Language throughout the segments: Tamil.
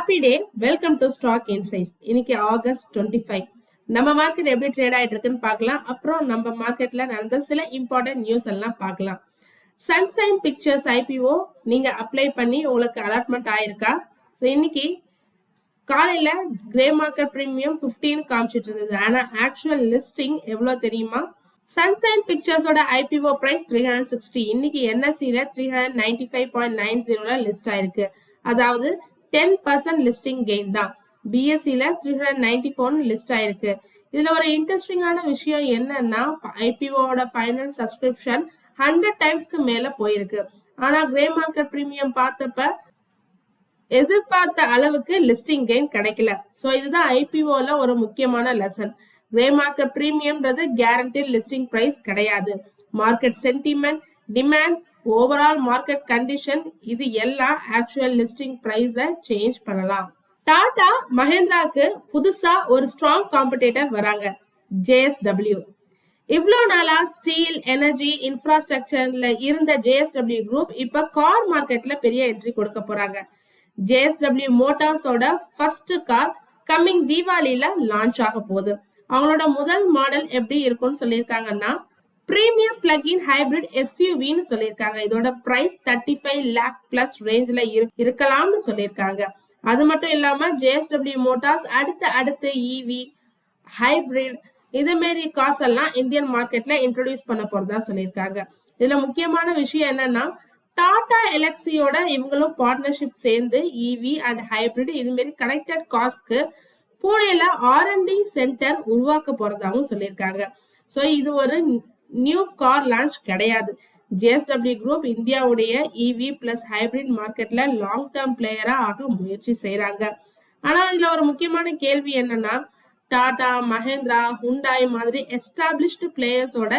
Happy day. Welcome to stock insights. இன்னைக்கு ஆகஸ்ட் 25. நம்ம மார்க்கெட் எப்படி ட்ரேட் ஆயிட்டு இருக்குன்னு பார்க்கலாம். அப்புறம் நம்ம மார்க்கெட்ல நடந்த சில இம்பார்ட்டன்ட் நியூஸ் எல்லாம் பார்க்கலாம். சன்ஷைன் பிக்சர்ஸ் ஐபிஓ நீங்க அப்ளை பண்ணி உங்களுக்கு அலாட்மெண்ட் ஆயிருக்கா? ஸோ இன்னைக்கு காலையில கிரே மார்க்கெட் பிரீமியம் 15 காமிச்சிட்டு இருந்தது. ஆனா ஆக்சுவல் லிஸ்டிங் எவ்வளவு தெரியுமா? சன்ஷைன் பிக்சர்ஸோட ஐபிஓ பிரைஸ் 360. இன்னைக்கு என்எஸ்சில 395.90 லிஸ்ட் ஆயிருக்கு. அதாவது 10% லிஸ்டிங் கெயின் தான். பிஎஸ்சில 394 லிஸ்ட் ஆயிருக்கு. இதுல ஒரு இன்ட்ரெஸ்டிங்கான விஷயம் என்னன்னா ஐபிஓட ஃபைனல் சப்ஸ்கிரிப்ஷன் 100 டைம்ஸ்க்கு மேல போயிருக்கு. ஆனா கிரே மார்க்கெட் பிரீமியம் பார்த்தப்ப எதிர்பார்த்த அளவுக்கு லிஸ்டிங் கெயின் கிடைக்கல. ஸோ இதுதான் ஐபிஓல ஒரு முக்கியமான லெசன். கிரே மார்க்கெட் பிரீமியம்ன்றது கேரண்டட் லிஸ்டிங் பிரைஸ் கிடையாது. Market sentiment, demand, overall market condition இது எல்லாம் ஆக்சுவல் லிஸ்டிங் பிரைஸை சேஞ்ச் பண்ணலாம். டாடா மஹேந்திராக்கு புதுசா ஒரு ஸ்ட்ராங் காம்படிட்டர் வராங்க, ஜேஎஸ்டபிள்யூ. இவ்வளோ நாளா ஸ்டீல், எனர்ஜி, இன்ஃப்ராஸ்ட்ரக்சர்ல இருந்த ஜேஎஸ்டபிள்யூ குரூப் இப்ப கார் மார்க்கெட்ல பெரிய என்ட்ரி கொடுக்க போறாங்க. ஜேஎஸ்டபிள்யூ மோட்டார்ஸோட ஃபர்ஸ்ட் கார் கம்மிங் தீபாவளியில லான்ச் ஆக போகுது. அவங்களோட முதல் மாடல் எப்படி இருக்கும்னு சொல்லியிருக்காங்கன்னா பிரீமியம் பிளக்-இன் ஹைபிரிட் எஸ்யூவின்னு சொல்லியிருக்காங்க. இதோட பிரைஸ் 35 lakh பிளஸ் ரேஞ்சில் இருக்கலாம்னு சொல்லியிருக்காங்க. அது மட்டும் இல்லாம ஜேஎஸ்டபிள்யூ மோட்டார்ஸ் அடுத்து இவி, ஹைபிரிட் இதே மாதிரி கார்ஸ் எல்லாம் இந்தியன் மார்க்கெட்ல இன்ட்ரோடியூஸ் பண்ண போறதா சொல்லியிருக்காங்க. இதுல முக்கியமான விஷயம் என்னன்னா டாடா எலக்ஸியோட இவங்களும் பார்ட்னர்ஷிப் சேர்ந்து இவி அண்ட் ஹைபிரிட் இது மாதிரி கனெக்டட் கார்ஸ்க்கு பூனேல R&D சென்டர் உருவாக்க போறதாகவும் சொல்லியிருக்காங்க. ஸோ இது ஒரு நியூ கார் லான்ச் கிடையாது. ஜேஎஸ்டபிள்யூ குரூப் இந்தியாவுடைய இவி பிளஸ் ஹைபிரிட் மார்க்கெட்ல லாங் டேர்ம் பிளேயரா ஆக முயற்சி செய்யறாங்க. ஆனா இதுல ஒரு முக்கியமான கேள்வி என்னன்னா டாடா, மஹேந்திரா, ஹுண்டாய் மாதிரி எஸ்டாப்ளிஷ்டு பிளேயர்ஸோட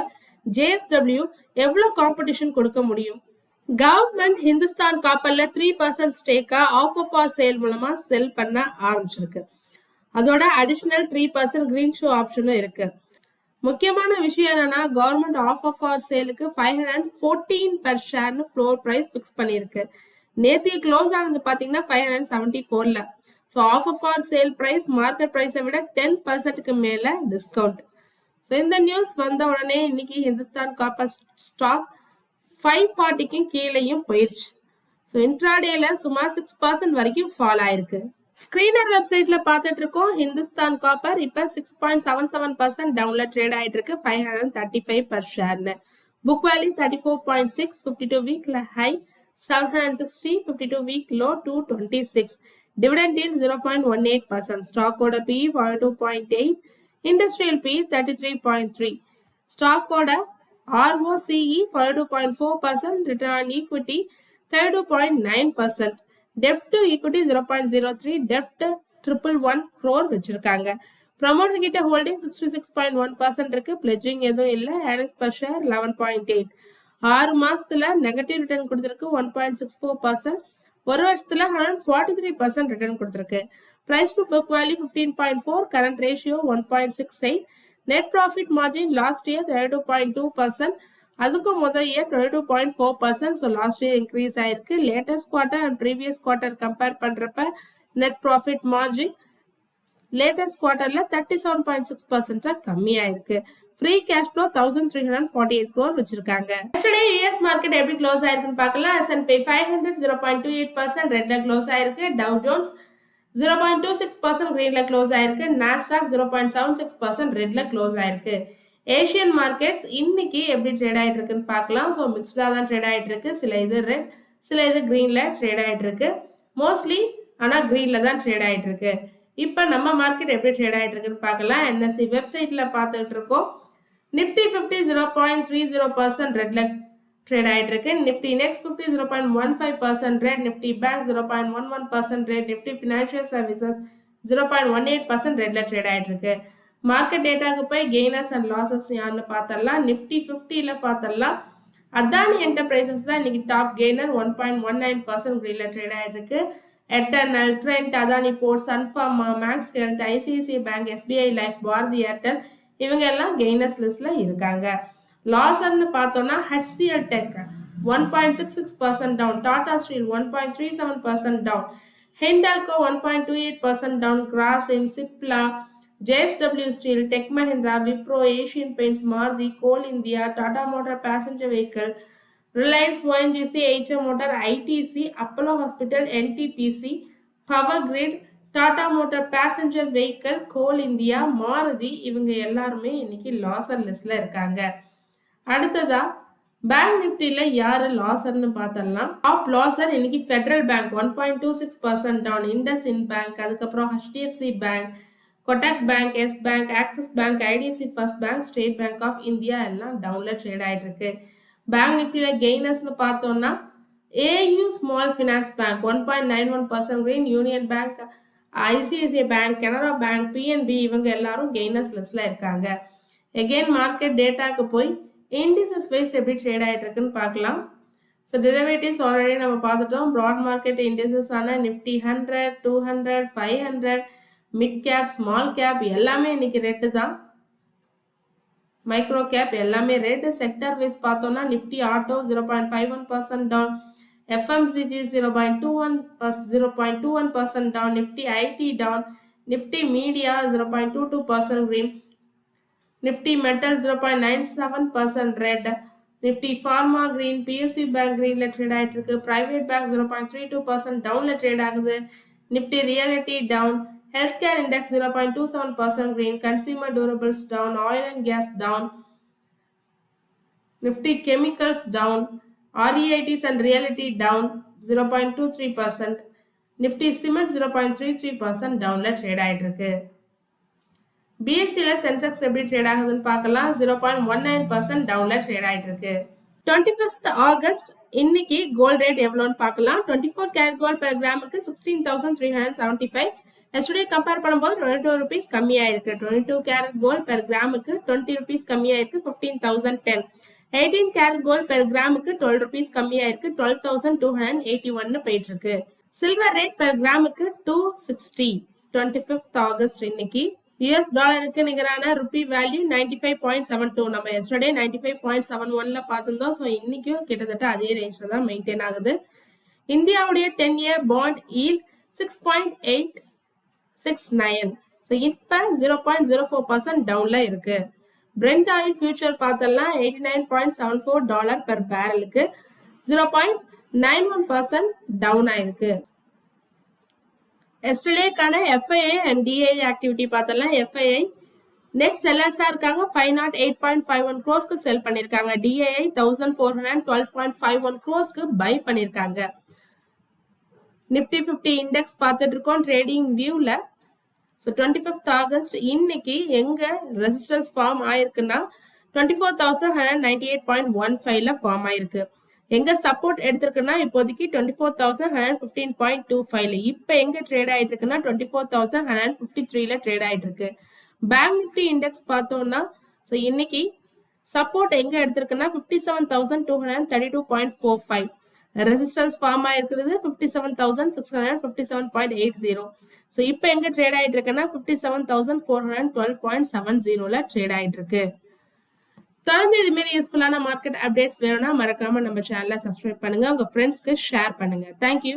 ஜேஎஸ்டபிள்யூ எவ்வளவு காம்படிஷன் கொடுக்க முடியும்? கவர்மெண்ட் ஹிந்துஸ்தான் காப்பர்ல 3% ஸ்டேக்கா ஆஃப் ஆர் சேல் மூலமா செல் பண்ண ஆரம்பிச்சிருக்கு. அதோட அடிஷனல் 3% கிரீன் ஷோ ஆப்ஷனும் இருக்கு. முக்கியமான விஷயம் என்னன்னா கவர்மெண்ட் ஆஃப் ஆர் சேலுக்கு 514 per ஷேர்னு ஃப்ளோர் பிரைஸ் ஃபிக்ஸ் பண்ணியிருக்கு. நேற்று க்ளோஸ் ஆனது பாத்தீங்கன்னா 574ல. So offer sale price market பிரைஸை விட 10%க்கு மேல டிஸ்கவுண்ட். ஸோ இந்த நியூஸ் வந்த உடனே இன்னைக்கு ஹிந்துஸ்தான் காப்பர் ஸ்டாக் 540க்கு கீழேயும் போயிடுச்சு. ஸோ இன்ட்ராடேல சுமார் 6% வரைக்கும் ஃபால் ஆயிருக்கு. ஸ்கிரீனர் வெப்சைட்ல பார்த்துட்டு இருக்கோம். ஹிந்துஸ்தான் காப்பர் இப்ப 6.77% டவுன்ல ட்ரேட் ஆயிட்டு இருக்கு, 535 per ஷேர்னு. Book value 34.6, 52 week high 760, 52 week low 226. Dividend yield 0.18%. ஸ்டாக்கோட PE 42.8, இண்டஸ்ட்ரியல் PE 33.3. ஸ்டாக்கோட ROCE 42.4%, return on equity 32.9%. Dept to equity 0.03, dept 111 crore வச்சிருக்காங்க. ப்ரமோட்டர் கிட்ட ஹோல்டிங் 66.1% இருக்கு. பிளெட்ஜிங் எதுவும் இல்லை. Earnings per share 11.8. 6 மாசத்துல நெகட்டிவ் ரிட்டர்ன் கொடுத்திருக்கு 1.64%. ஒரு வருஷத்துல 143% ரிட்டர்ன் கொடுத்திருக்கு. Price to book value 15.4, current ratio 1.68. Net profit margin last year 32.2%, அதுக்கும் முதல் year 22.4%. So last year increase ஆயிருக்கு. Latest quarter and previous quarter compare பண்றப்ப நெட் ப்ராஃபிட் மார்ஜின் லேட்டஸ்ட் குவார்டர்ல 37.6% கம்மியாயிருக்கு. ஃப்ரீ கேஷ் ஃப்ளோ 1348 crore வச்சிருக்காங்க. எஸ்டர்டே யுஎஸ் மார்க்கெட் எப்படி க்ளோஸ் ஆயிருக்குன்னு பார்க்கலாம். S&P 500 0.28% ரெட்ல க்ளோஸ் ஆயிருக்கு. டவ் ஜோன்ஸ் 0.26% கிரீன்ல க்ளோஸ் ஆயிருக்கு. நாஸ்டாக் 0.76% ரெட்ல க்ளோஸ் ஆயிருக்கு. ஏஷியன் மார்க்கெட்ஸ் இன்னைக்கு எப்படி ட்ரேட் ஆயிட்டு இருக்குன்னு பார்க்கலாம். ஸோ மிக்ஸ்டா தான் ட்ரேட் ஆயிட்டு இருக்கு. சில இது ரெட், சில இது கிரீன்ல ட்ரேட் ஆயிட்டு இருக்கு. மோஸ்ட்லி ஆனா கிரீன்ல தான் ட்ரேட் ஆயிட்டு இருக்கு. இப்ப நம்ம மார்க்கெட் எப்படி ட்ரேட் ஆயிட்டு இருக்குன்னு பார்க்கலாம். என்எஸ்சி வெப்சைட்ல பார்த்துட்டு இருக்கோம். நிஃப்டி 50 0.30% ரெட்ல ட்ரேட் ஆயிட்டு இருக்கு. Nifty next 50 0.15% red, Nifty bank 0.11% red, Nifty financial services 0.18% ரெட்ல ட்ரேட் ஆயிட்டு இருக்கு. மார்க்கெட் டேட்டாக்கு போய் கெய்னர்ஸ் அண்ட் லாசஸ் யாருன்னு பார்த்தரலாம். நிஃப்டி 50ல பார்த்தரலாம். அதானி என்டர்பிரைசஸ் தான் இன்னைக்கு டாப் கெய்னர் 1.19% கிரீன்ல ட்ரேட் ஆயிட்டு இருக்கு. Eternal, Trent, Adani port, Sun Pharma, Max health, ICICI bank, SBI life, Bharti Airtel இவங்க எல்லாம் கெய்னர்ஸ் லிஸ்ட்ல இருக்காங்க. லாசர்னு பார்த்தோம்னா HCL tech 1.66% down, Tata steel 1.37% down, Hindalco 1.28% down, Grasim, Cipla, JSW Steel, Tech Mahindra, Wipro, Asian Paints, Maruti, Coal India, Tata Motor Passenger Vehicle, Reliance, ONGC, HM Motor, ITC, Apollo Hospital, NTPC, Power Grid, Tata Motor Passenger Vehicle, Coal India, Maruti இவங்க எல்லாருமே இன்னைக்கு லாசர் லிஸ்ட்ல இருக்காங்க. அடுத்ததா பேங்க் நிஃப்டில யாரு லாசர்னு பார்த்தலாம். டாப் லாசர் இன்னைக்கு federal bank 1.26% down, IndusInd bank, அதுக்கப்புறம் HDFC bank, Kotak bank, Yes bank, Axis bank, IDFC first bank, State Bank of India எல்லாம் டவுன்ல ட்ரேட் ஆயிட்டு இருக்கு. பேங்க் நிஃப்டில கெய்னர்ஸ்னு பார்த்தோம்னா AU small finance bank 1.91% green, union bank, ICICI bank, Canara bank, PNB இவங்க எல்லாரும் கெய்னர்ஸ் லிஸ்ட்ல இருக்காங்க. எகெயின் மார்க்கெட் டேட்டாக்கு போய் இண்டிசஸ் வைஸ் எப்படி ட்ரேட் ஆகிட்டு இருக்குன்னு பார்க்கலாம். ஸோ டெரிவேட்டிவ்ஸ் ஆல்ரெடி நம்ம பார்த்துட்டோம். ப்ராட் மார்க்கெட் இண்டிசஸ் ஆன Nifty 100, 200, 500, mid cap, small cap எல்லாமே இன்னைக்கு ரெட்டு தான். மைக்ரோ கேப் எல்லாமே ரேட்டு. செக்டர் வைஸ் பார்த்தோம்னா Nifty auto 0.51% down, FMCG 0.21% down, Nifty IT down, Nifty media 0.22% green, Nifty Metal 0.97% red, Nifty Pharma green, PSU Bank green ல trade ஆயிட்டு இருக்கு. Private Bank 0.32% down ல trade ஆகுது. Nifty Realty down, Healthcare Index 0.27% green, Consumer Durables down, Oil and Gas down, Nifty Chemicals down, REITs and Realty down 0.23%, Nifty Cement 0.33% down ல trade ஆயிட்டு இருக்கு. BSEல சென்செக்ஸ் எப்படி ட்ரேட் ஆகுதுன்னு பார்க்கலாம். 0.19% டவுன்ல ட்ரேட் ஆயிட்டு இருக்கு. 25th ஆகஸ்ட் இன்னைக்கு கோல்ட் ரேட் எவ்வளோன்னு பார்க்கலாம். 24 கேரட் கோல்ட் பெர் கிராமுக்கு 16,375. எஸ்டர்டே கம்பேர் பண்ணும்போது 22 rupees கம்மியாயிருக்கு. 22 கேரட் கோல்ட் பெர் கிராமுக்கு 20 rupees கம்மியாயிருக்கு, 15,010. 18 கேரட் கோல்ட் பெர் கிராமுக்கு 12 rupees கம்மியாயிருக்கு, 12,281 போயிட்டு இருக்கு. சில்வர் ரேட் பெர் கிராமுக்கு 260. 25th ஆகஸ்ட் இன்னைக்கு US டாலருக்கு நிகரான ருப்பி வேல்யூ 95.72. நம்ம எஸ்டர்டே 95.71ல பார்த்திருந்தோம். ஸோ இன்னைக்கும் கிட்டத்தட்ட அதே ரேஞ்சில் தான் மெயின்டைன் ஆகுது. இந்தியாவுடைய 10-year bond yield 6.869. ஸோ இப்போ 0.04% டவுன்ல இருக்கு. Brent ஆயில் ஃபியூச்சர் பார்த்தலாம் $89.74 பெர் பேரலுக்கு 0.91% டவுன் ஆயிருக்கு. எஸ்டர்டேக்கான FII அண்ட் DII ஆக்டிவிட்டி பார்த்தலாம். FII நெட் செல்லர்ஸா இருக்காங்க, 508.51 crores செல் பண்ணிருக்காங்க. DII 1412.51 crores பை பண்ணிருக்காங்க. நிஃப்டி 50 இண்டெக்ஸ் பார்த்துட்டு இருக்கோம் ட்ரேடிங் வியூல. ஸோ 25th ஆகஸ்ட் இன்னைக்கு எங்க ரெசிஸ்டன்ஸ் ஃபார்ம் ஆயிருக்குன்னா 24,198.15ல ஃபார்ம் ஆயிருக்கு. எங்க சப்போர்ட் எடுத்திருக்குன்னா இப்போதைக்கு 24,115.25ல. இப்போ எங்க ட்ரேட் ஆயிட்டு இருக்குன்னா 24,153ல ட்ரேட் ஆயிட்டு இருக்கு. பேங்க் நிஃப்டி இண்டெக்ஸ் பார்த்தோம்னா ஸோ இன்னைக்கு சப்போர்ட் எங்க எடுத்திருக்குன்னா 57,232.45. ரெசிஸ்டன்ஸ் ஃபார்ம் ஆயிருக்கிறது 57,657.80. ஸோ இப்போ எங்க ட்ரேட் ஆயிட்டு இருக்குன்னா 57,412.70ல ட்ரேட் ஆயிட்டு இருக்கு. தொடர்ந்து இது மாதிரி யூஸ்ஃபுல்லான மார்க்கெட் அப்டேட்ஸ் வேணும்னா மறக்காம நம்ம சேனலை சப்ஸ்கிரைப் பண்ணுங்க, உங்க ஃப்ரெண்ட்ஸ்க்கு ஷேர் பண்ணுங்க. தேங்க்யூ.